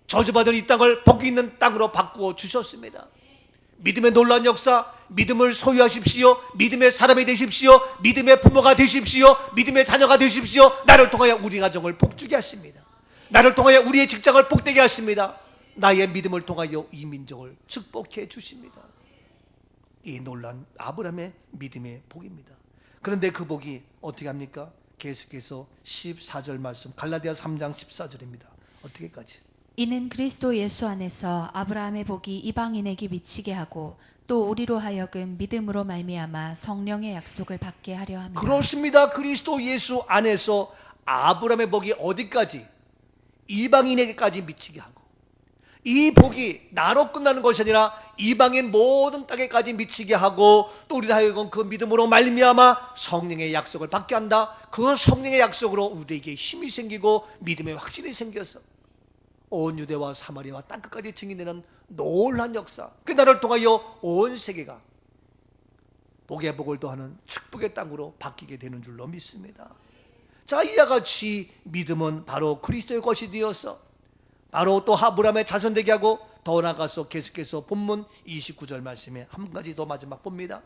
저주받은 이 땅을 복 있는 땅으로 바꾸어 주셨습니다. 믿음의 놀라운 역사, 믿음을 소유하십시오. 믿음의 사람이 되십시오. 믿음의 부모가 되십시오. 믿음의 자녀가 되십시오. 나를 통하여 우리 가정을 복주게 하십니다. 나를 통하여 우리의 직장을 복되게 하십니다. 나의 믿음을 통하여 이 민족을 축복해 주십니다. 이 놀라운 아브라함의 믿음의 복입니다. 그런데 그 복이 어떻게 합니까? 계속해서 14절 말씀, 갈라디아 3장 14절입니다. 어떻게까지? 이는 그리스도 예수 안에서 아브라함의 복이 이방인에게 미치게 하고 또 우리로 하여금 믿음으로 말미암아 성령의 약속을 받게 하려 합니다. 그렇습니다. 그리스도 예수 안에서 아브라함의 복이 어디까지? 이방인에게까지 미치게 하고, 이 복이 나로 끝나는 것이 아니라 이방인 모든 땅에까지 미치게 하고, 또 우리로 하여금 그 믿음으로 말미암아 성령의 약속을 받게 한다. 그 성령의 약속으로 우리에게 힘이 생기고 믿음의 확신이 생겨서 온 유대와 사마리아와 땅끝까지 증인되는 놀라운 역사, 그 나라를 통하여 온 세계가 복의 복을 더하는 축복의 땅으로 바뀌게 되는 줄로 믿습니다. 자, 이와 같이 믿음은 바로 그리스도의 것이 되어서 바로 또 아브라함의 자손되게 하고, 더 나아가서 계속해서 본문 29절 말씀에 한 가지 더 마지막 봅니다.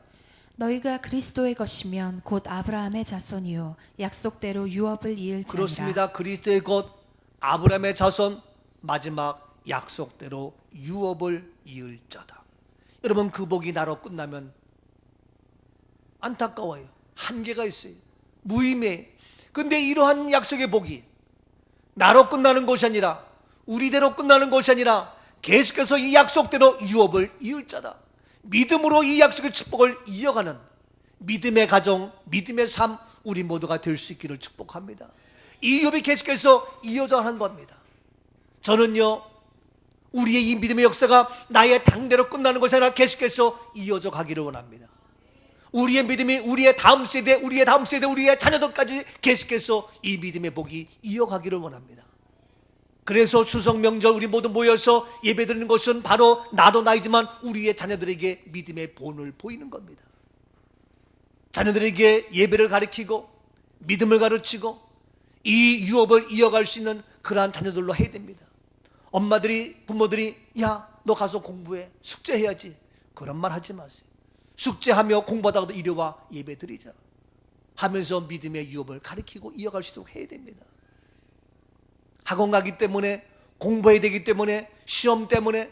너희가 그리스도의 것이면 곧 아브라함의 자손이요 약속대로 유업을 이을 자니라. 그렇습니다. 그리스도의 것, 아브라함의 자손, 마지막 약속대로 유업을 이을 자다. 여러분, 그 복이 나로 끝나면 안타까워요. 한계가 있어요. 무의미해. 근데 이러한 약속의 복이 나로 끝나는 것이 아니라, 우리대로 끝나는 것이 아니라 계속해서 이 약속대로 유업을 이을 자다. 믿음으로 이 약속의 축복을 이어가는 믿음의 가정, 믿음의 삶, 우리 모두가 될 수 있기를 축복합니다. 이 유업이 계속해서 이어져 가는 겁니다. 저는요, 우리의 이 믿음의 역사가 나의 당대로 끝나는 것이 아니라 계속해서 이어져 가기를 원합니다. 우리의 믿음이 우리의 다음 세대, 우리의 다음 세대, 우리의 자녀들까지 계속해서 이 믿음의 복이 이어가기를 원합니다. 그래서 추석 명절 우리 모두 모여서 예배드리는 것은 바로 나도 나이지만 우리의 자녀들에게 믿음의 본을 보이는 겁니다. 자녀들에게 예배를 가르치고 믿음을 가르치고 이 유업을 이어갈 수 있는 그러한 자녀들로 해야 됩니다. 엄마들이, 부모들이 야, 너 가서 공부해, 숙제해야지, 그런 말 하지 마세요. 숙제하며 공부하다가도 이리 와 예배 드리자 하면서 믿음의 유업을 가르치고 이어갈 수 있도록 해야 됩니다. 학원 가기 때문에, 공부해야 되기 때문에, 시험 때문에,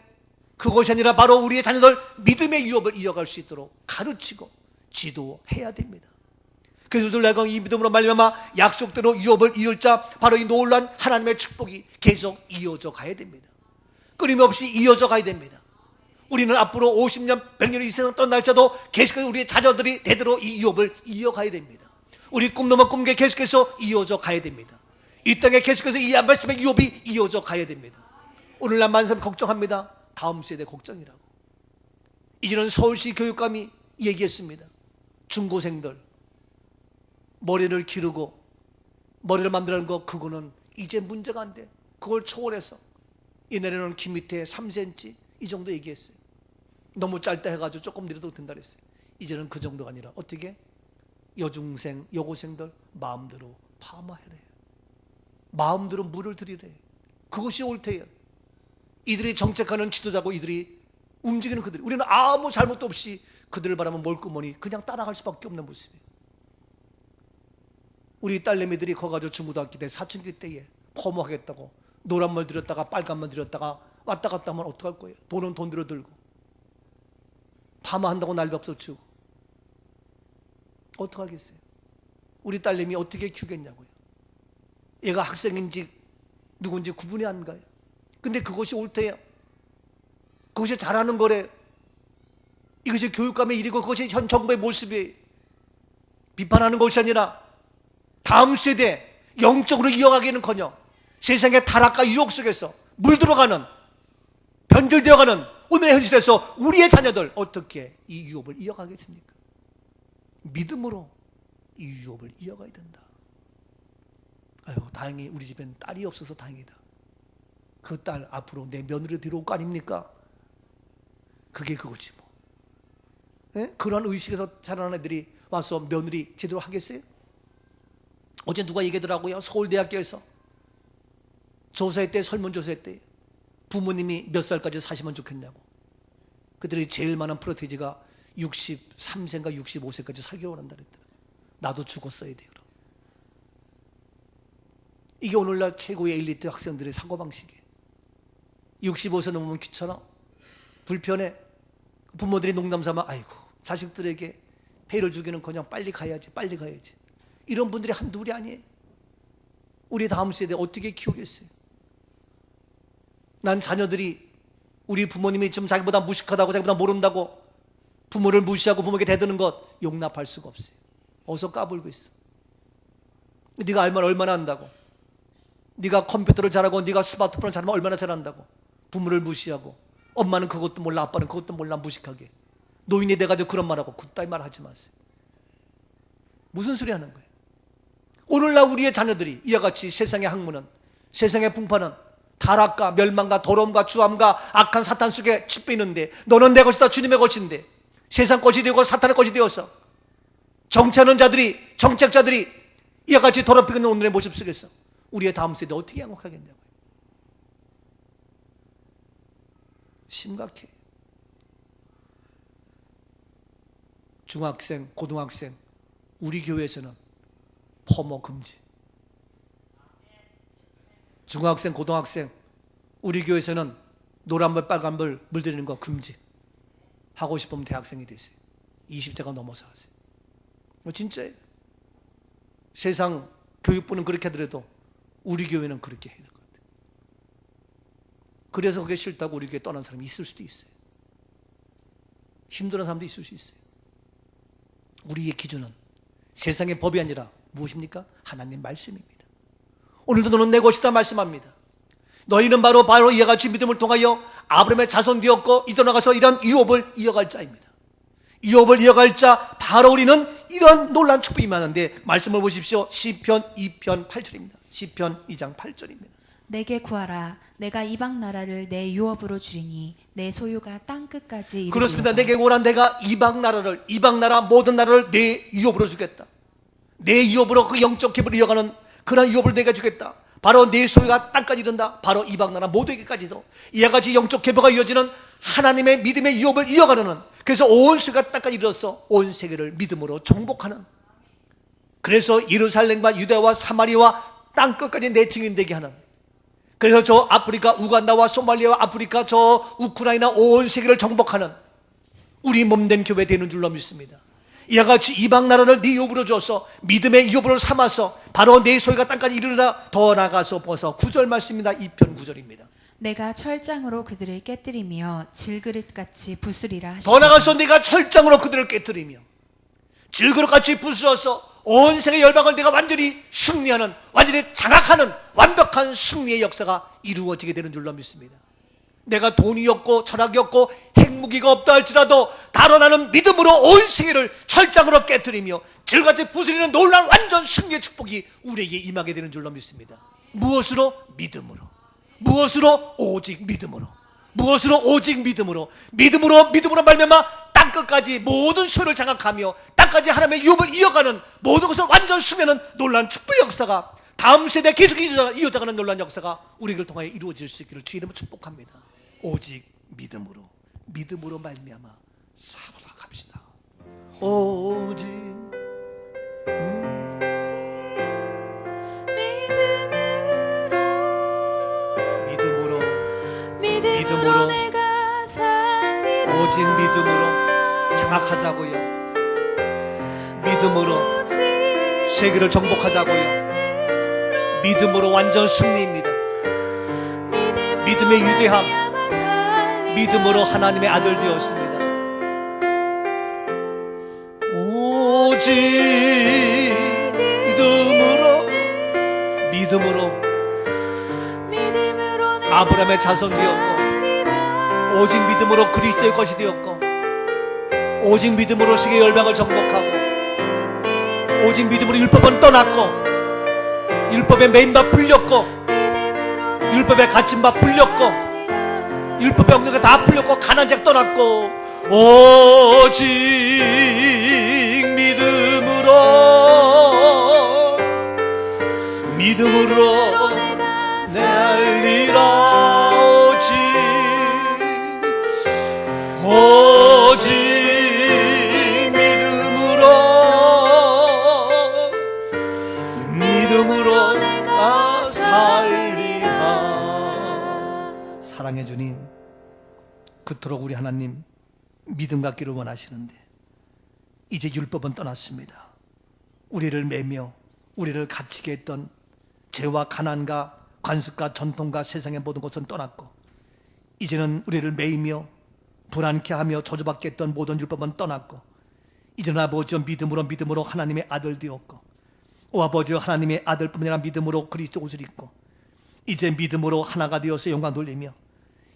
그것이 아니라 바로 우리의 자녀들 믿음의 유업을 이어갈 수 있도록 가르치고 지도해야 됩니다. 그래서 내가 이 믿음으로 말미암아 약속대로 유업을 이을 자, 바로 이 놀라운 하나님의 축복이 계속 이어져 가야 됩니다. 끊임없이 이어져 가야 됩니다. 우리는 앞으로 50년, 100년이 이 세상 떠날지라도 계속해서 우리의 자녀들이 대대로 이 유업을 이어가야 됩니다. 우리 꿈 넘은 꿈에 계속해서 이어져 가야 됩니다. 이 땅에 계속해서 이 말씀의 유업이 이어져 가야 됩니다. 오늘날 많은 사람이 걱정합니다. 다음 세대 걱정이라고. 이제는 서울시 교육감이 얘기했습니다. 중고생들 머리를 기르고 머리를 만들라는 거, 그거는 이제 문제가 안 돼. 그걸 초월해서 옛날에는 귀 밑에 3cm 이 정도 얘기했어요. 너무 짧다 해가지고 조금 내려도 된다 그랬어요. 이제는 그 정도가 아니라 어떻게? 여중생, 여고생들 마음대로 파마해래요. 마음대로 물을 들이래. 그것이 옳대요. 이들이 정책하는 지도자고 이들이 움직이는 그들, 우리는 아무 잘못도 없이 그들을 바라면 멀구머니 그냥 따라갈 수밖에 없는 모습이에요. 우리 딸내미들이 거가지고 중고등학교 때 사춘기 때에 퍼머하겠다고 노란물 들였다가 빨간물 들였다가 왔다 갔다 하면 어떡할 거예요? 돈은 돈대로 들고 파마한다고 날벼락 치고 어떡하겠어요? 우리 딸내미 어떻게 키우겠냐고요. 얘가 학생인지 누군지 구분이 안 가요. 근데 그것이 옳대요. 그것이 잘하는 거래. 이것이 교육감의 일이고 그것이 현 정부의 모습이에요. 비판하는 것이 아니라 다음 세대 영적으로 이어가기는커녕 세상의 타락과 유혹 속에서 물들어가는, 변질되어가는 오늘의 현실에서 우리의 자녀들 어떻게 이 유업을 이어가겠습니까? 믿음으로 이 유업을 이어가야 된다. 아유, 다행히 우리 집엔 딸이 없어서 다행이다. 그 딸 앞으로 내 며느리 데려올 거 아닙니까? 그게 그거지 뭐. 예? 그런 의식에서 자라는 애들이 와서 며느리 제대로 하겠어요? 어제 누가 얘기하더라고요. 서울대학교에서 조사했대, 설문조사했대. 부모님이 몇 살까지 사시면 좋겠냐고. 그들이 제일 많은 프로테이지가 63세인가 65세까지 살기를 원한다 그랬더라고요. 나도 죽었어야 돼요. 이게 오늘날 최고의 엘리트 학생들의 사고방식이에요. 65세 넘으면 귀찮아, 불편해. 부모들이 농담삼아 아이고 자식들에게 배를 주기는커녕 빨리 가야지, 빨리 가야지. 이런 분들이 한둘이 아니에요. 우리 다음 세대 어떻게 키우겠어요? 난 자녀들이 우리 부모님이 좀 자기보다 무식하다고 자기보다 모른다고 부모를 무시하고 부모에게 대드는 것 용납할 수가 없어요. 어서 까불고 있어. 네가 알면 얼마나 안다고. 네가 컴퓨터를 잘하고 네가 스마트폰을 잘하면 얼마나 잘한다고. 부모를 무시하고 엄마는 그것도 몰라 아빠는 그것도 몰라 무식하게. 노인이 돼가지고 그런 말하고 그따위 말 하지 마세요. 무슨 소리 하는 거예요? 오늘날 우리의 자녀들이 이와 같이 세상의 학문은, 세상의 풍파는 타락과 멸망과 더러움과 주함과 악한 사탄 속에 칩히는데 너는 내 것이다 주님의 것인데 세상 것이 되고 사탄의 것이 되어서 정치하는 자들이, 정책자들이 이와 같이 더럽히고 있는 오늘의 모습 속에서 우리의 다음 세대 어떻게 양육하겠냐고요. 심각해. 중학생, 고등학생 우리 교회에서는 포모 금지. 중학생, 고등학생 우리 교회에서는 노란불, 빨간불 물들이는 거 금지. 하고 싶으면 대학생이 되세요. 20대가 넘어서 하세요. 진짜예요. 세상 교육부는 그렇게 하더라도 우리 교회는 그렇게 해야 될 것 같아요. 그래서 그게 싫다고 우리 교회 떠난 사람이 있을 수도 있어요. 힘들어하는 사람도 있을 수 있어요. 우리의 기준은 세상의 법이 아니라 무엇입니까? 하나님 말씀입니다. 오늘도 너는 내 것이다 말씀합니다. 너희는 바로 이와 같이 믿음을 통하여 아브라함의 자손 되었고 이더 나가서 이런 유업을 이어갈 자입니다. 유업을 이어갈 자 바로 우리는 이런 놀라운 축복이 임하는데 말씀을 보십시오. 시편 2편 8절입니다. 시편 2장 8절입니다. 내게 구하라. 내가 이방 나라를 내 유업으로 주리니 내 소유가 땅 끝까지 이르리로다. 그렇습니다. 내게 구하라. 내가 이방 나라 모든 나라를 내 유업으로 주겠다. 내 유업으로 그 영적 기업을 이어가는 그런 유업을 내가 주겠다. 바로 내 소유가 땅까지 이른다. 바로 이방 나라 모두에게까지도 이와 같이 영적 계보가 이어지는 하나님의 믿음의 유업을 이어가려는, 그래서 온 세계가 땅까지 이르러서 온 세계를 믿음으로 정복하는, 그래서 예루살렘과 유대와 사마리아와 땅 끝까지 내 증인되게 하는, 그래서 저 아프리카 우간다와 소말리아와 아프리카 저 우크라이나 온 세계를 정복하는 우리 몸된 교회 되는 줄로 믿습니다. 이와 같이 이방 나라를 네 유업으로 주어서 믿음의 유업으로 삼아서 바로 내 소유가 땅까지 이르라. 더 나가서 보서 9절 말씀입니다. 2편 9절입니다. 내가 철장으로 그들을 깨뜨리며 질그릇같이 부수리라 하시니 더 나가서 네가 철장으로 그들을 깨뜨리며 질그릇같이 부수어서 온 세계 열방을 내가 완전히 승리하는, 완전히 장악하는 완벽한 승리의 역사가 이루어지게 되는 줄로 믿습니다. 내가 돈이 없고 철학이 없고 핵무기가 없다 할지라도 바로 나는 믿음으로 온 세계를 철장으로 깨뜨리며 질같이 부수리는 놀라운 완전 승리의 축복이 우리에게 임하게 되는 줄로 믿습니다. 무엇으로? 믿음으로. 무엇으로? 오직 믿음으로. 무엇으로? 오직 믿음으로. 믿음으로 말미암아 땅끝까지 모든 소유를 장악하며 땅까지 하나님의 유업을 이어가는 모든 것을 완전 수면하는 놀라운 축복의 역사가 다음 세대에 계속 이어져가는 놀라운 역사가 우리를 통하여 이루어질 수 있기를 주의 이름으로 축복합니다. 오직 믿음으로 말미암아 살아갑시다. 오직 믿음으로 내가 살리라. 오직 믿음으로 장악하자고요. 믿음으로 세계를 정복하자고요. 믿음으로 완전 승리입니다. 믿음의 유대함, 믿음으로 하나님의 아들 되었습니다. 오직 믿음으로 아브라함의 자손 되었고 오직 믿음으로 그리스도의 것이 되었고 오직 믿음으로 세계 열방을 정복하고 오직 믿음으로 율법은 떠났고 율법의 메인바 풀렸고 율법의 갇힌바 풀렸고 율법의 엉덩이가 다 풀렸고 가난한 자가 떠났고 오직 믿음으로 날리라. 오직 믿음으로 내가 살리라. 사랑해 주님, 그토록 우리 하나님 믿음 갖기를 원하시는데 이제 율법은 떠났습니다. 우리를 매며 우리를 갇히게 했던 죄와 가난과 관습과 전통과 세상의 모든 것은 떠났고, 이제는 우리를 매이며 불안케 하며 저주받게 했던 모든 율법은 떠났고, 이제는 아버지여 믿음으로 하나님의 아들 되었고, 오 아버지여 하나님의 아들뿐만 아니라 믿음으로 그리스도 옷을 입고, 이제 믿음으로 하나가 되어서 영광 돌리며,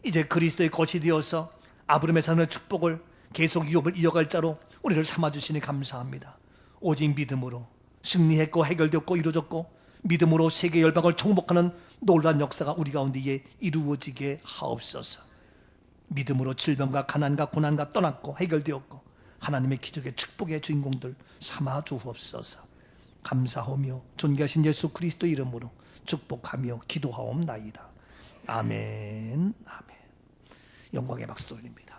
이제 그리스도의 것이 되어서 아브라함의 자손의 축복을 계속 이어갈 자로 우리를 삼아주시니 감사합니다. 오직 믿음으로 승리했고 해결되었고 이루어졌고, 믿음으로 세계 열방을 정복하는 놀라운 역사가 우리 가운데에 이루어지게 하옵소서. 믿음으로 질병과 가난과 고난과 떠났고 해결되었고, 하나님의 기적의 축복의 주인공들 삼아 주옵소서. 감사하며 존귀하신 예수 그리스도 이름으로 축복하며 기도하옵나이다. 아멘. 아멘. 영광의 박수 돌립니다.